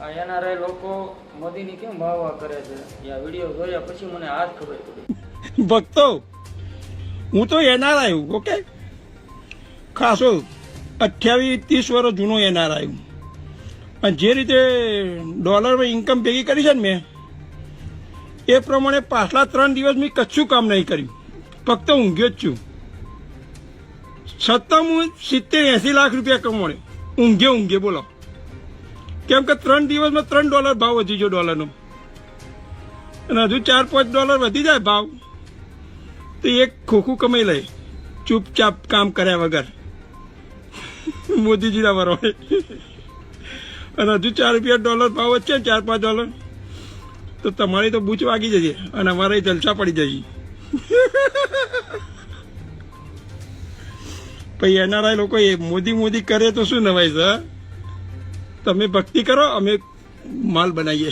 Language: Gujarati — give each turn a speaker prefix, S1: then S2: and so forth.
S1: આ એનઆરઆઈ લોકો મોદીની કેમ વાહ કરે છે આ વિડીયો જોયા પછી મને આજ ખબર પડી।
S2: ભક્તો હું તો એનઆરઆઈ હું, ઓકે, ખાસો 28-30 વર્ષ જૂનો એનઆરઆઈ હું। અને જે રીતે ડોલરમાં ઇન્કમ ભેગી કરી છે ને મેં, એ પ્રમાણે પાછલા 3 દિવસ મેં કશું કામ નહીં કર્યું, ફક્ત ઊંઘ્યો જ છું। છતાં હું 70-80 લાખ રૂપિયા કમાણે ઊંઘે બોલો, કેમ કે 3 દિવસમાં $3 ભાવ વધી ગયો ડોલરનો, અને હજુ $4-5 વધી જાય ભાવ તો એક ખોખું કમાઈ લે ચૂપચાપ કામ કર્યા વગર મોદીજીના વરોડે। અને હજુ $4 ભાવ વધશે ને $4-5 તો તમારી તો બૂચ વાગી જશે અને અમારે જલસા પડી જશે। પછી એનઆરઆઈ લોકો એ મોદી કરે તો શું નવાય છે? તમે ભક્તિ કરો, અમે માલ બનાવીએ।